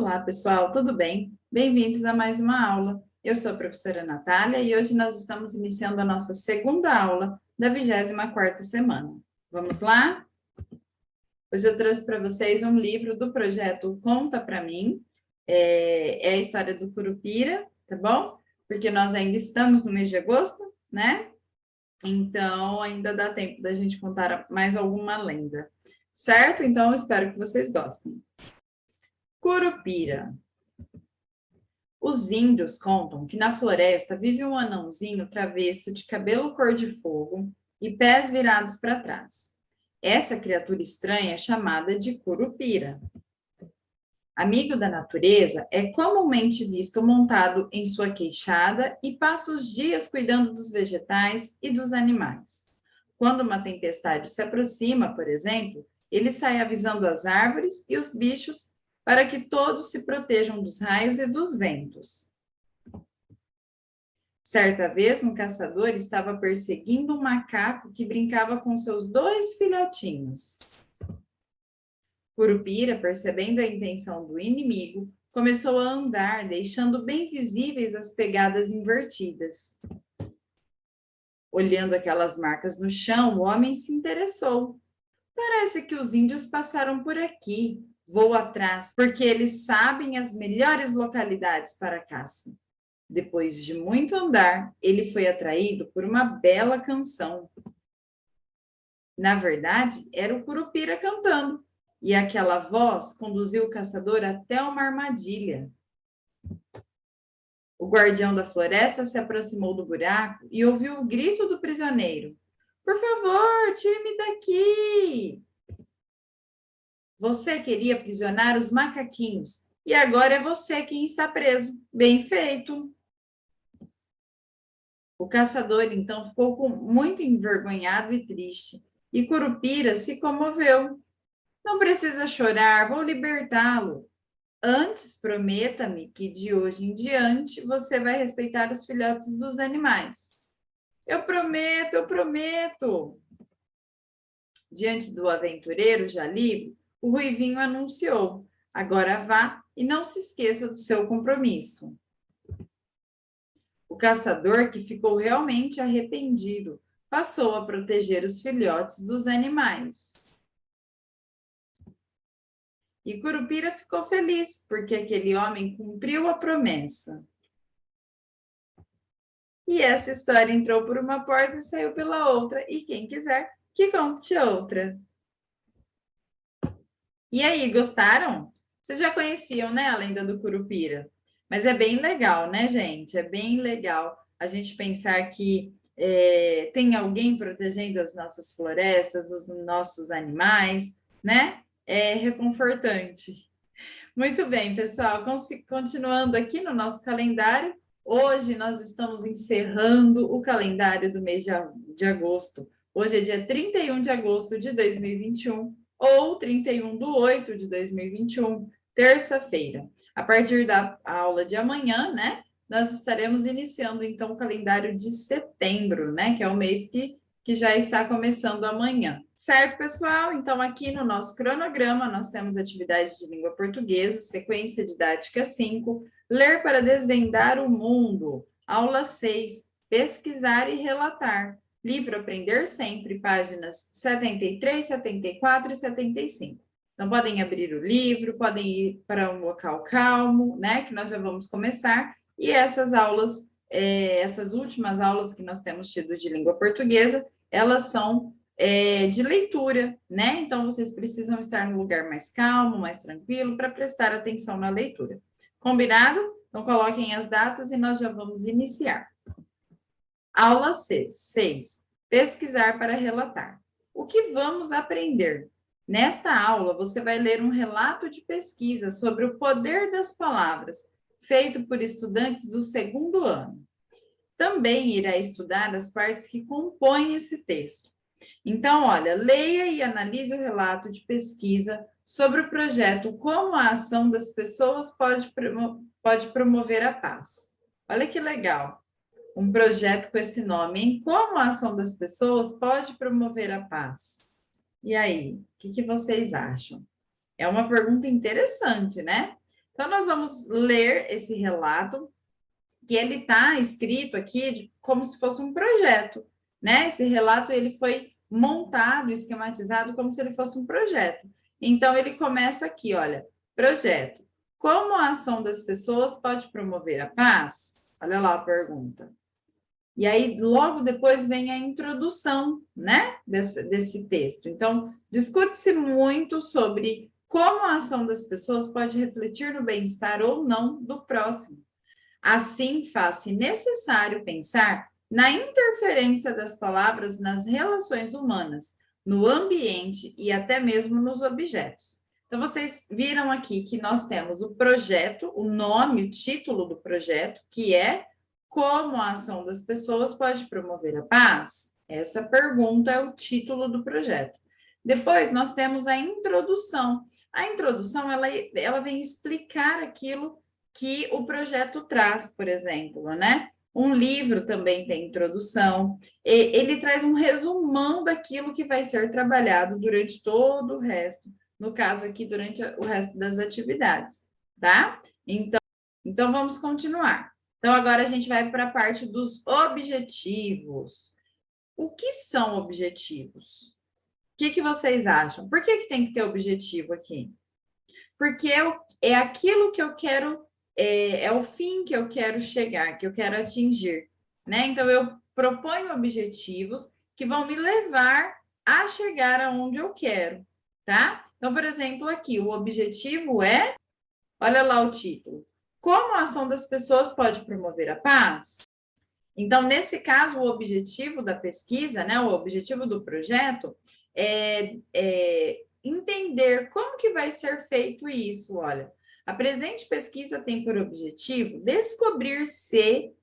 Olá, pessoal, tudo bem? Bem-vindos a mais uma aula. Eu sou a professora Natália e hoje nós estamos iniciando a nossa segunda aula da 24ª semana. Vamos lá? Hoje eu trouxe para vocês um livro do projeto Conta Pra Mim, é a história do Curupira, tá bom? Porque nós ainda estamos no mês de agosto, né? Então, ainda dá tempo da gente contar mais alguma lenda, certo? Então, eu espero que vocês gostem. Curupira. Os índios contam que na floresta vive um anãozinho travesso de cabelo cor de fogo e pés virados para trás. Essa criatura estranha é chamada de Curupira. Amigo da natureza, é comumente visto montado em sua queixada e passa os dias cuidando dos vegetais e dos animais. Quando uma tempestade se aproxima, por exemplo, ele sai avisando as árvores e os bichos para que todos se protejam dos raios e dos ventos. Certa vez, um caçador estava perseguindo um macaco que brincava com seus 2 filhotinhos. Curupira, percebendo a intenção do inimigo, começou a andar, deixando bem visíveis as pegadas invertidas. Olhando aquelas marcas no chão, o homem se interessou. Parece que os índios passaram por aqui. Vou atrás, porque eles sabem as melhores localidades para a caça. Depois de muito andar, ele foi atraído por uma bela canção. Na verdade, era o Curupira cantando, e aquela voz conduziu o caçador até uma armadilha. O guardião da floresta se aproximou do buraco e ouviu o grito do prisioneiro. Por favor, tire-me daqui! Você queria aprisionar os macaquinhos e agora é você quem está preso. Bem feito! O caçador, então, ficou muito envergonhado e triste, e Curupira se comoveu. Não precisa chorar, vou libertá-lo. Antes, prometa-me que de hoje em diante você vai respeitar os filhotes dos animais. Eu prometo, eu prometo! Diante do aventureiro já livre, o Ruivinho anunciou: agora vá e não se esqueça do seu compromisso. O caçador, que ficou realmente arrependido, passou a proteger os filhotes dos animais. E Curupira ficou feliz, porque aquele homem cumpriu a promessa. E essa história entrou por uma porta e saiu pela outra, e quem quiser que conte outra. E aí, gostaram? Vocês já conheciam, né, a lenda do Curupira? Mas é bem legal, né, gente? É bem legal a gente pensar que tem alguém protegendo as nossas florestas, os nossos animais, né? É reconfortante. Muito bem, pessoal. Continuando aqui no nosso calendário, hoje nós estamos encerrando o calendário do mês de agosto. Hoje é dia 31 de agosto de 2021. Ou 31/8 de 2021, terça-feira. A partir da aula de amanhã, né, nós estaremos iniciando, então, o calendário de setembro, né, que é o mês que já está começando amanhã. Certo, pessoal? Então, aqui no nosso cronograma, nós temos atividade de língua portuguesa, sequência didática 5, ler para desvendar o mundo, aula 6, pesquisar e relatar. Livro Aprender Sempre, páginas 73, 74 e 75. Então, podem abrir o livro, podem ir para um local calmo, né? Que nós já vamos começar. E essas aulas, essas últimas aulas que nós temos tido de língua portuguesa, elas são de leitura, né? Então, vocês precisam estar num lugar mais calmo, mais tranquilo, para prestar atenção na leitura. Combinado? Então, coloquem as datas e nós já vamos iniciar. Aula 6. Pesquisar para relatar. O que vamos aprender? Nesta aula, você vai ler um relato de pesquisa sobre o poder das palavras, feito por estudantes do 2º ano. Também irá estudar as partes que compõem esse texto. Então, olha, leia e analise o relato de pesquisa sobre o projeto Como a Ação das Pessoas pode promover a paz. Olha que legal! Um projeto com esse nome, hein? Como a ação das pessoas pode promover a paz? E aí, o que vocês acham? É uma pergunta interessante, né? Então, nós vamos ler esse relato, que ele está escrito aqui como se fosse um projeto, né? Esse relato ele foi montado, esquematizado como se ele fosse um projeto. Então, ele começa aqui, olha, projeto. Como a ação das pessoas pode promover a paz? Olha lá a pergunta. E aí, logo depois vem a introdução, né, desse texto. Então, discute-se muito sobre como a ação das pessoas pode refletir no bem-estar ou não do próximo. Assim, faz-se necessário pensar na interferência das palavras nas relações humanas, no ambiente e até mesmo nos objetos. Então, vocês viram aqui que nós temos o projeto, o nome, o título do projeto, que é Como a ação das pessoas pode promover a paz? Essa pergunta é o título do projeto. Depois, nós temos a introdução. A introdução, ela vem explicar aquilo que o projeto traz, por exemplo, né? Um livro também tem introdução, ele traz um resumão daquilo que vai ser trabalhado durante todo o resto, no caso aqui, durante o resto das atividades, tá? Então vamos continuar. Então, agora a gente vai para a parte dos objetivos. O que são objetivos? O que vocês acham? Por que tem que ter objetivo aqui? Porque é aquilo que eu quero, é o fim que eu quero chegar, que eu quero atingir, né? Então, eu proponho objetivos que vão me levar a chegar aonde eu quero, tá? Então, por exemplo, aqui, o objetivo é, olha lá o título, como a ação das pessoas pode promover a paz? Então, nesse caso, o objetivo da pesquisa, né, o objetivo do projeto é entender como que vai ser feito isso. Olha, a presente pesquisa tem por objetivo descobrir se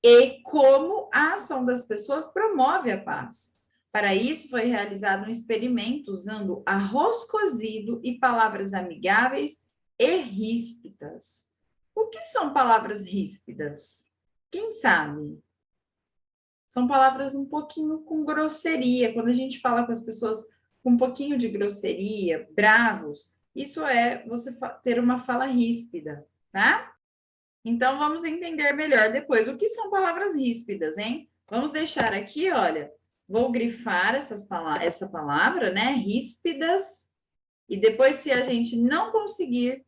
e como a ação das pessoas promove a paz. Para isso, foi realizado um experimento usando arroz cozido e palavras amigáveis e ríspidas. O que são palavras ríspidas? Quem sabe? São palavras um pouquinho com grosseria. Quando a gente fala com as pessoas com um pouquinho de grosseria, bravos, isso é você ter uma fala ríspida, tá? Então, vamos entender melhor depois o que são palavras ríspidas, hein? Vamos deixar aqui, olha, vou grifar essa palavra, né? Ríspidas. E depois, se a gente não conseguir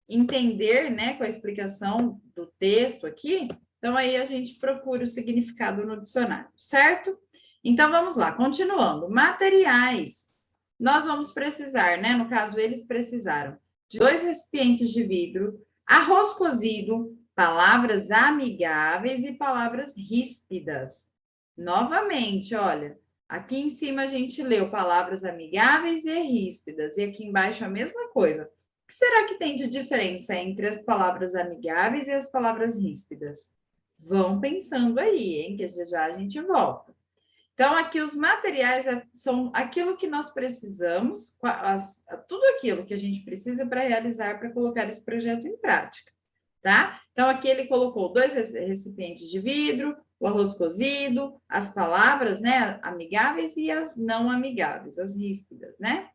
entender, né, com a explicação do texto aqui, então aí a gente procura o significado no dicionário, certo? Então vamos lá, continuando. Materiais. Nós vamos precisar, né? No caso, eles precisaram de 2 recipientes de vidro, arroz cozido, palavras amigáveis e palavras ríspidas. Novamente, olha, aqui em cima a gente leu palavras amigáveis e ríspidas, e aqui embaixo a mesma coisa. O que será que tem de diferença entre as palavras amigáveis e as palavras ríspidas? Vão pensando aí, hein, que já a gente volta. Então, aqui os materiais são aquilo que nós precisamos, tudo aquilo que a gente precisa para realizar, para colocar esse projeto em prática, tá? Então, aqui ele colocou 2 recipientes de vidro, o arroz cozido, as palavras, né, amigáveis e as não amigáveis, as ríspidas, né?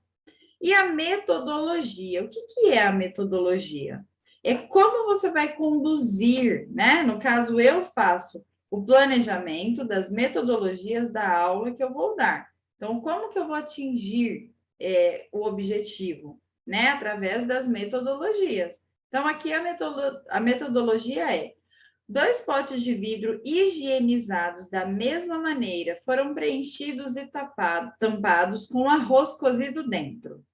E a metodologia, o que é a metodologia? É como você vai conduzir, né? No caso, eu faço o planejamento das metodologias da aula que eu vou dar. Então, como que eu vou atingir o objetivo? Né? Através das metodologias. Então, aqui a metodologia é 2 potes de vidro higienizados da mesma maneira foram preenchidos e tampados com arroz cozido dentro.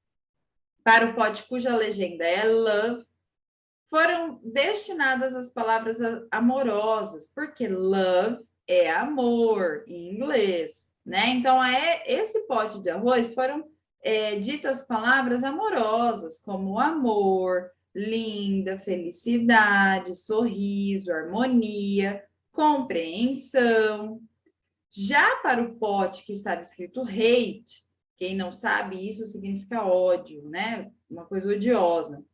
Para o pote cuja legenda é love, foram destinadas as palavras amorosas, porque love é amor em inglês, né? Então, esse pote de arroz foram ditas palavras amorosas, como amor, linda, felicidade, sorriso, harmonia, compreensão. Já para o pote que estava escrito hate, quem não sabe, isso significa ódio, né? Uma coisa odiosa.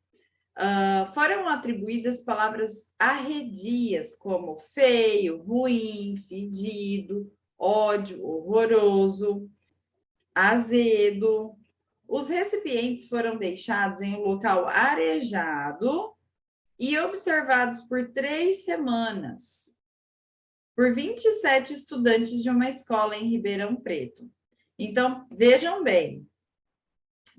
Foram atribuídas palavras arredias, como feio, ruim, fedido, ódio, horroroso, azedo. Os recipientes foram deixados em um local arejado e observados por 3 semanas por 27 estudantes de uma escola em Ribeirão Preto. Então, vejam bem,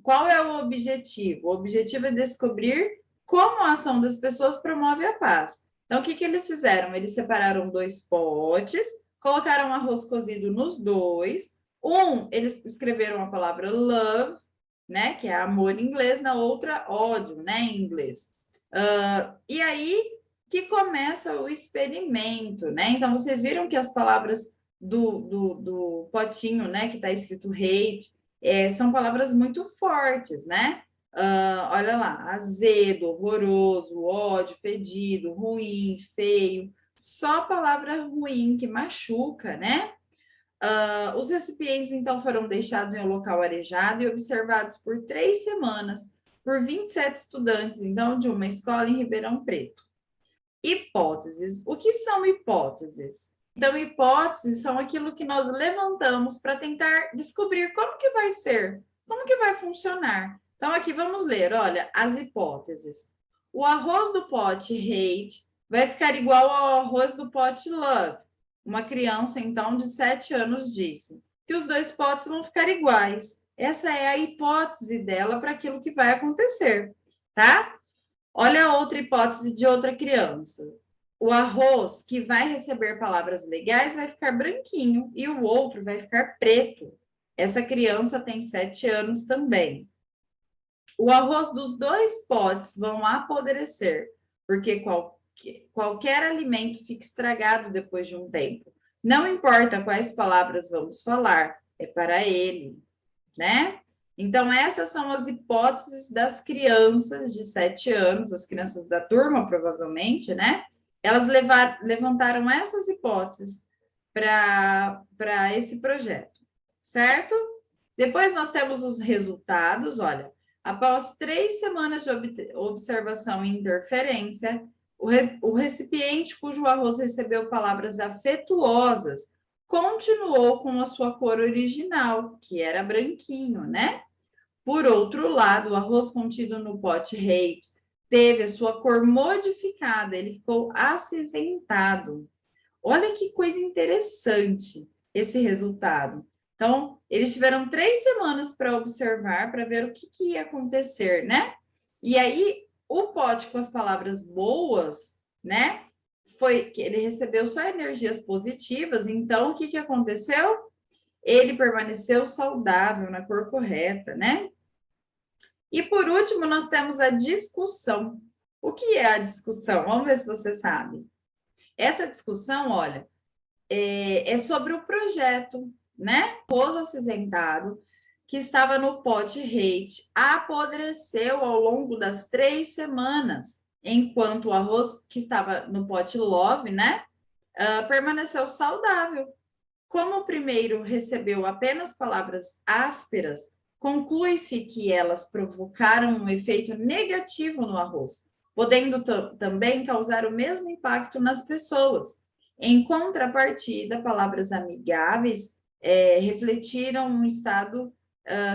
qual é o objetivo? O objetivo é descobrir como a ação das pessoas promove a paz. Então, o que eles fizeram? Eles separaram 2 potes, colocaram arroz cozido nos 2. Eles escreveram a palavra love, né, que é amor em inglês, na outra, ódio, né, em inglês. E aí que começa o experimento, né? Então, vocês viram que as palavras do potinho, né, que está escrito hate, são palavras muito fortes, né? Olha lá, azedo, horroroso, ódio, fedido, ruim, feio, só palavra ruim que machuca, né? Os recipientes, então, foram deixados em um local arejado e observados por 3 semanas por 27 estudantes, então, de uma escola em Ribeirão Preto. Hipóteses. O que são hipóteses? Então, hipóteses são aquilo que nós levantamos para tentar descobrir como que vai ser, como que vai funcionar. Então, aqui vamos ler, olha, as hipóteses. O arroz do pote hate vai ficar igual ao arroz do pote love. Uma criança, então, de 7 anos disse que os 2 potes vão ficar iguais. Essa é a hipótese dela para aquilo que vai acontecer, tá? Olha outra hipótese de outra criança. O arroz que vai receber palavras legais vai ficar branquinho e o outro vai ficar preto. Essa criança tem 7 anos também. O arroz dos 2 potes vão apodrecer, porque qualquer alimento fica estragado depois de um tempo. Não importa quais palavras vamos falar, é para ele, né? Então, essas são as hipóteses das crianças de 7 anos, as crianças da turma, provavelmente, né? Elas levantaram essas hipóteses para esse projeto, certo? Depois nós temos os resultados, olha. Após 3 semanas de observação e interferência, o recipiente cujo arroz recebeu palavras afetuosas continuou com a sua cor original, que era branquinho, né? Por outro lado, o arroz contido no pote hate teve a sua cor modificada, ele ficou acinzentado. Olha que coisa interessante esse resultado. Então, eles tiveram 3 semanas para observar, para ver o que ia acontecer, né? E aí, o pote com as palavras boas, né? Foi que ele recebeu só energias positivas, então o que aconteceu? Ele permaneceu saudável, na cor correta, né? E por último, nós temos a discussão. O que é a discussão? Vamos ver se você sabe. Essa discussão, olha, é sobre o projeto, né? O arroz acinzentado que estava no pote hate apodreceu ao longo das 3 semanas, enquanto o arroz que estava no pote love, né, permaneceu saudável. Como o primeiro recebeu apenas palavras ásperas, conclui-se que elas provocaram um efeito negativo no arroz, podendo também causar o mesmo impacto nas pessoas. Em contrapartida, palavras amigáveis refletiram um estado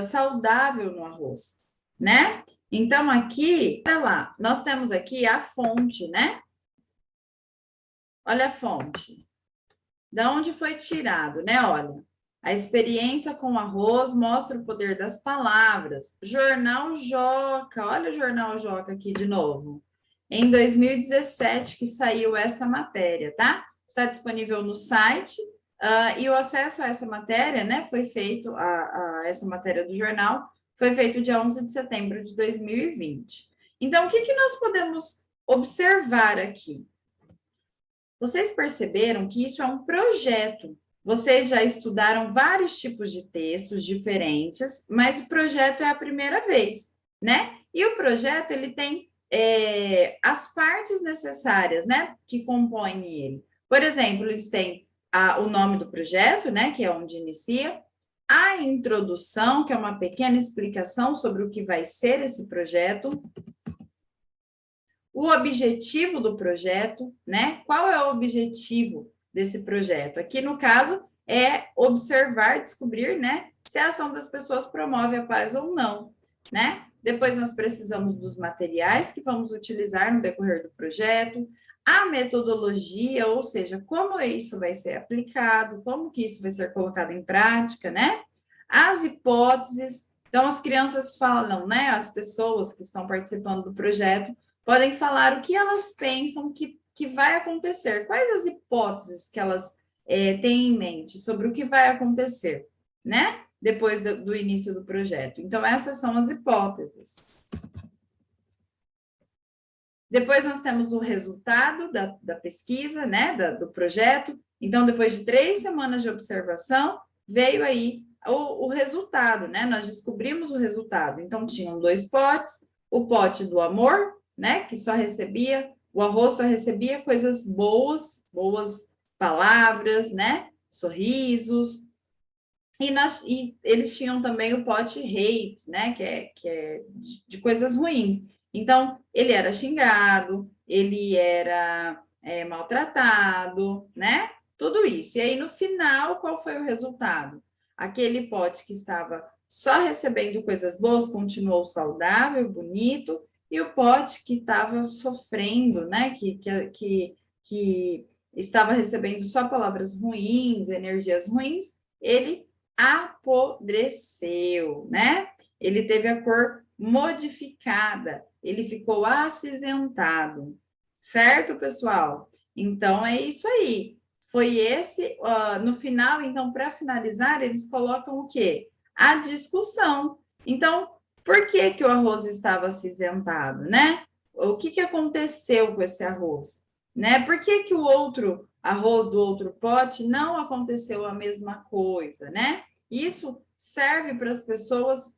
saudável no arroz, né? Então, aqui, olha lá, nós temos aqui a fonte, né? Olha a fonte. Da onde foi tirado, né? Olha, a experiência com arroz mostra o poder das palavras. Jornal Joca, olha o Jornal Joca aqui de novo. Em 2017 que saiu essa matéria, tá? Está disponível no site e o acesso a essa matéria, né? Foi feito, a essa matéria do jornal, foi feito dia 11 de setembro de 2020. Então, o que nós podemos observar aqui? Vocês perceberam que isso é um projeto. Vocês já estudaram vários tipos de textos diferentes, mas o projeto é a primeira vez, né? E o projeto, ele tem as partes necessárias, né? Que compõem ele. Por exemplo, eles têm o nome do projeto, né? Que é onde inicia. A introdução, que é uma pequena explicação sobre o que vai ser esse projeto. O objetivo do projeto, né? Qual é o objetivo desse projeto? Aqui, no caso, é observar, descobrir, né, se a ação das pessoas promove a paz ou não, né? Depois nós precisamos dos materiais que vamos utilizar no decorrer do projeto, a metodologia, ou seja, como isso vai ser aplicado, como que isso vai ser colocado em prática, né? As hipóteses. Então, as crianças falam, né? As pessoas que estão participando do projeto podem falar o que elas pensam que vai acontecer, quais as hipóteses que elas têm em mente sobre o que vai acontecer, né? Depois do início do projeto. Então, essas são as hipóteses. Depois nós temos o resultado da pesquisa, né, do projeto. Então, depois de 3 semanas de observação, veio aí o resultado, né? Nós descobrimos o resultado. Então, tinham 2 potes, o pote do amor, né, que só recebia, o arroz só recebia coisas boas, boas palavras, né, sorrisos. E eles tinham também o pote hate, né, que é de coisas ruins. Então, ele era xingado, ele era maltratado, né? Tudo isso. E aí, no final, qual foi o resultado? Aquele pote que estava só recebendo coisas boas continuou saudável, bonito, e o pote que estava sofrendo, né? Que estava recebendo só palavras ruins, energias ruins, ele apodreceu, né? Ele teve a cor modificada, ele ficou acinzentado, certo, pessoal? Então é isso aí. Foi esse, no final, então, para finalizar, eles colocam o quê? A discussão. Então, por que que o arroz estava acinzentado, né? O que que aconteceu com esse arroz, né? Por que que o outro arroz do outro pote não aconteceu a mesma coisa, né? Isso serve para as pessoas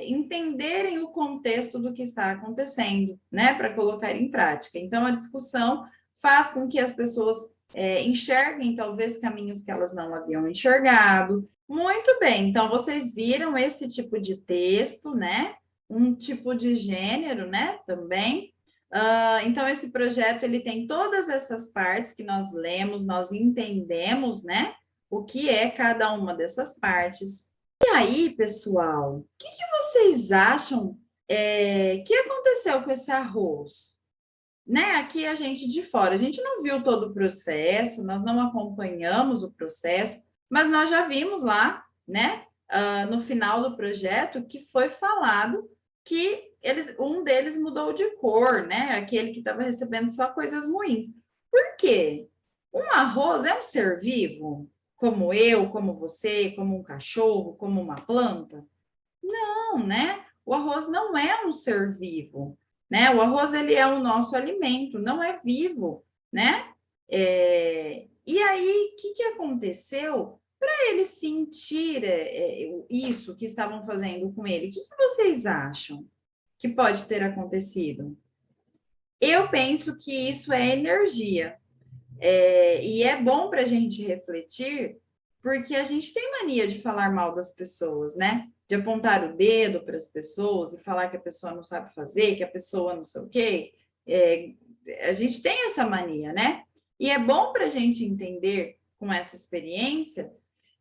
entenderem o contexto do que está acontecendo, né, para colocar em prática. Então, a discussão faz com que as pessoas enxerguem talvez caminhos que elas não haviam enxergado. Muito bem, então vocês viram esse tipo de texto, né? Um tipo de gênero, né? Também. Então, esse projeto ele tem todas essas partes que nós lemos, nós entendemos, né? O que é cada uma dessas partes. E aí, pessoal, o que vocês acham que aconteceu com esse arroz? Né? Aqui a gente de fora, a gente não viu todo o processo, nós não acompanhamos o processo, mas nós já vimos lá, né? No final do projeto, que foi falado que um deles mudou de cor, né? Aquele que estava recebendo só coisas ruins. Por quê? Um arroz é um ser vivo, como eu, como você, como um cachorro, como uma planta? Não, né? O arroz não é um ser vivo, né? O arroz ele é o nosso alimento, não é vivo, né? E aí, o que aconteceu para ele sentir isso que estavam fazendo com ele? O que vocês acham que pode ter acontecido? Eu penso que isso é energia. E é bom para a gente refletir, porque a gente tem mania de falar mal das pessoas, né? De apontar o dedo para as pessoas e falar que a pessoa não sabe fazer, que a pessoa não sei o quê. A gente tem essa mania, né? E é bom para a gente entender com essa experiência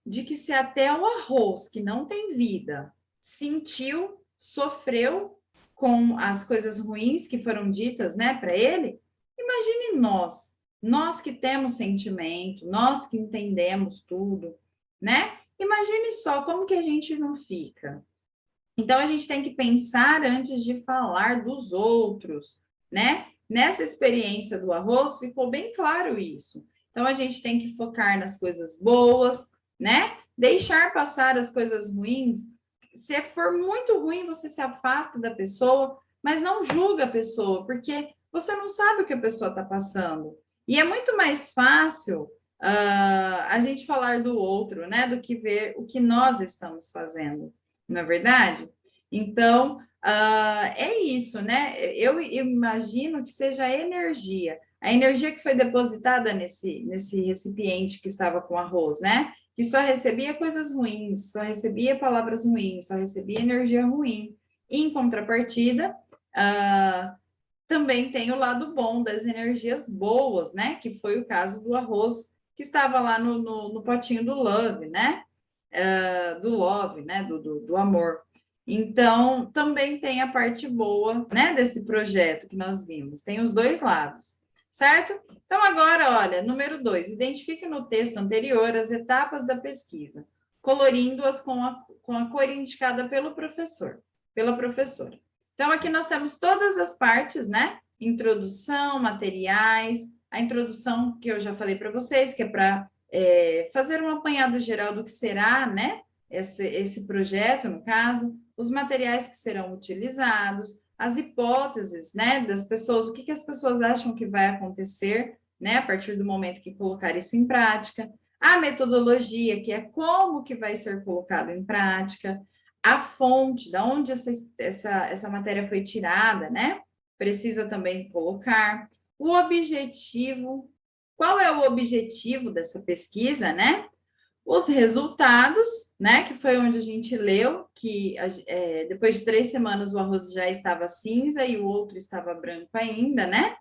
de que se até o arroz, que não tem vida, sentiu, sofreu com as coisas ruins que foram ditas, né, para ele, imagine nós que temos sentimento, nós que entendemos tudo, né? Imagine só como que a gente não fica. Então, a gente tem que pensar antes de falar dos outros, né? Nessa experiência do arroz, ficou bem claro isso. Então, a gente tem que focar nas coisas boas, né? Deixar passar as coisas ruins. Se for muito ruim, você se afasta da pessoa, mas não julga a pessoa, porque você não sabe o que a pessoa está passando. E é muito mais fácil a gente falar do outro, né? Do que ver o que nós estamos fazendo, não é verdade? Então, é isso, né? Eu imagino que seja a energia que foi depositada nesse recipiente que estava com arroz, né? Que só recebia coisas ruins, só recebia palavras ruins, só recebia energia ruim. Em contrapartida, também tem o lado bom das energias boas, né? Que foi o caso do arroz que estava lá no potinho do Love, né? Do Love, né? Do amor. Então, também tem a parte boa, né, desse projeto que nós vimos. Tem os dois lados, certo? Então, agora, olha, número 2, identifique no texto anterior as etapas da pesquisa, colorindo-as com a cor indicada pelo professor, pela professora. Então, aqui nós temos todas as partes, né? Introdução, materiais, a introdução que eu já falei para vocês, que é para fazer um apanhado geral do que será, né? Esse projeto, no caso, os materiais que serão utilizados, as hipóteses, né, das pessoas, o que as pessoas acham que vai acontecer, né, a partir do momento que colocar isso em prática, a metodologia, que é como que vai ser colocado em prática, a fonte, da onde essa matéria foi tirada, né, precisa também colocar, o objetivo, qual é o objetivo dessa pesquisa, né, os resultados, né? Que foi onde a gente leu que depois de 3 semanas o arroz já estava cinza e o outro estava branco ainda, né?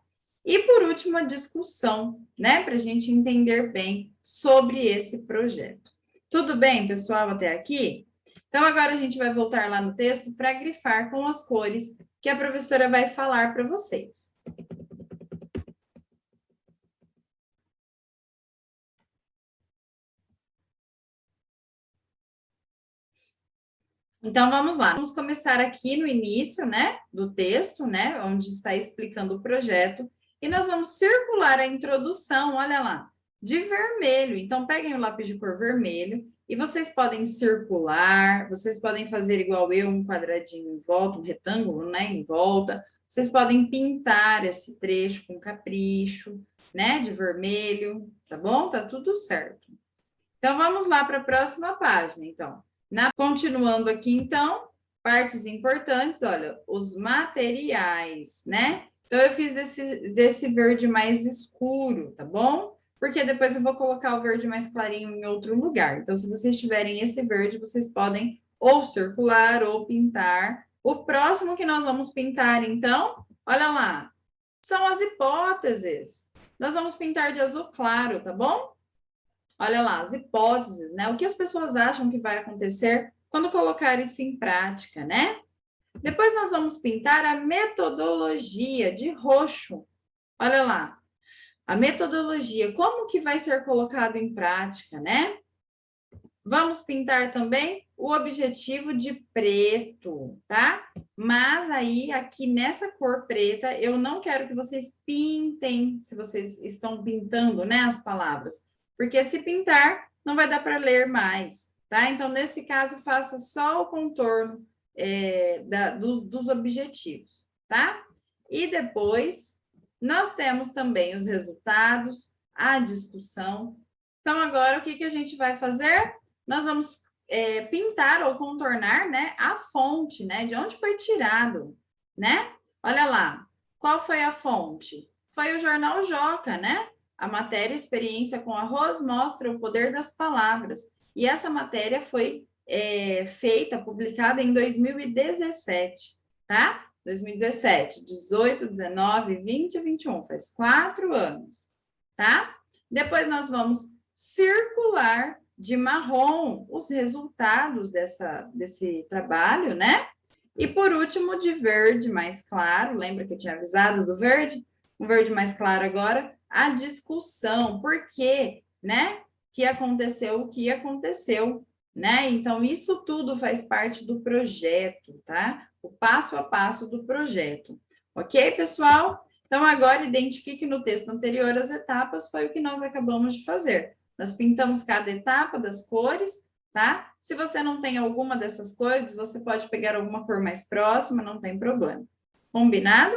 E por último, a discussão, né? Para a gente entender bem sobre esse projeto. Tudo bem, pessoal, até aqui? Então, agora a gente vai voltar lá no texto para grifar com as cores que a professora vai falar para vocês. Então, vamos lá. Vamos começar aqui no início, né, do texto, né, onde está explicando o projeto. E nós vamos circular a introdução, olha lá, de vermelho. Então, peguem o lápis de cor vermelho e vocês podem circular, vocês podem fazer igual eu, um quadradinho em volta, um retângulo, né, em volta. Vocês podem pintar esse trecho com capricho, né, de vermelho, tá bom? Tá tudo certo. Então, vamos lá para a próxima página, então. Continuando aqui, então, partes importantes, olha, os materiais, né? Então, eu fiz desse verde mais escuro, tá bom? Porque depois eu vou colocar o verde mais clarinho em outro lugar. Então, se vocês tiverem esse verde, vocês podem ou circular ou pintar. O próximo que nós vamos pintar, então, olha lá, são as hipóteses. Nós vamos pintar de azul claro, tá bom? Olha lá, as hipóteses, né? O que as pessoas acham que vai acontecer quando colocar isso em prática, né? Depois nós vamos pintar a metodologia de roxo. Olha lá, a metodologia, como que vai ser colocado em prática, né? Vamos pintar também o objetivo de preto, tá? Mas aí, aqui nessa cor preta, eu não quero que vocês pintem, se vocês estão pintando, né, as palavras. Porque se pintar, não vai dar para ler mais, tá? Então, nesse caso, faça só o contorno dos objetivos, tá? E depois, nós temos também os resultados, a discussão. Então, agora, o que a gente vai fazer? Nós vamos pintar ou contornar, né, a fonte, né, de onde foi tirado, né? Olha lá, qual foi a fonte? Foi o jornal Joca, né? A matéria Experiência com Arroz mostra o poder das palavras. E essa matéria foi feita, publicada em 2017, tá? 2017, 18, 19, 20 e 21, faz 4 anos, tá? Depois nós vamos circular de marrom os resultados desse trabalho, né? E por último, de verde mais claro, lembra que eu tinha avisado do verde? Um verde mais claro agora, a discussão, por quê, né? Que aconteceu o que aconteceu, né? Então, isso tudo faz parte do projeto, tá? O passo a passo do projeto. Ok, pessoal? Então, agora identifique no texto anterior as etapas, foi o que nós acabamos de fazer. Nós pintamos cada etapa das cores, tá? Se você não tem alguma dessas cores, você pode pegar alguma cor mais próxima, não tem problema. Combinado?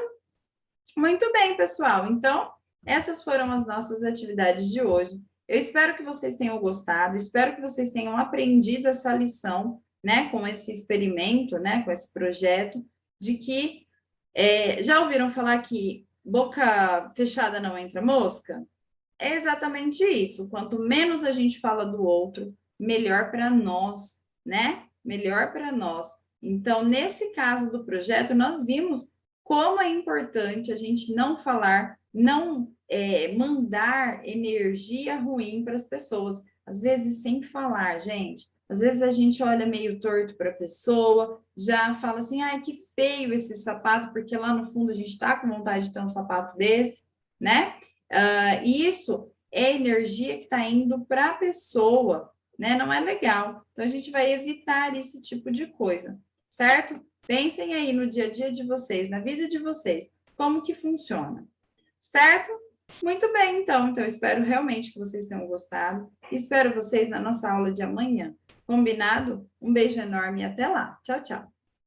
Muito bem, pessoal. Então, essas foram as nossas atividades de hoje. Eu espero que vocês tenham gostado, espero que vocês tenham aprendido essa lição, né, com esse experimento, né, com esse projeto, de que já ouviram falar que boca fechada não entra mosca? É exatamente isso. Quanto menos a gente fala do outro, melhor para nós, né? Melhor para nós. Então, nesse caso do projeto, nós vimos como é importante a gente não falar, não mandar energia ruim para as pessoas, às vezes sem falar, gente. Às vezes a gente olha meio torto para a pessoa, já fala assim, ai, que feio esse sapato, porque lá no fundo a gente está com vontade de ter um sapato desse, né? Isso é energia que está indo para a pessoa, né? Não é legal. Então a gente vai evitar esse tipo de coisa, certo? Pensem aí no dia a dia de vocês, na vida de vocês, como que funciona, certo? Muito bem, então. Então, eu espero realmente que vocês tenham gostado. Espero vocês na nossa aula de amanhã. Combinado? Um beijo enorme e até lá. Tchau, tchau.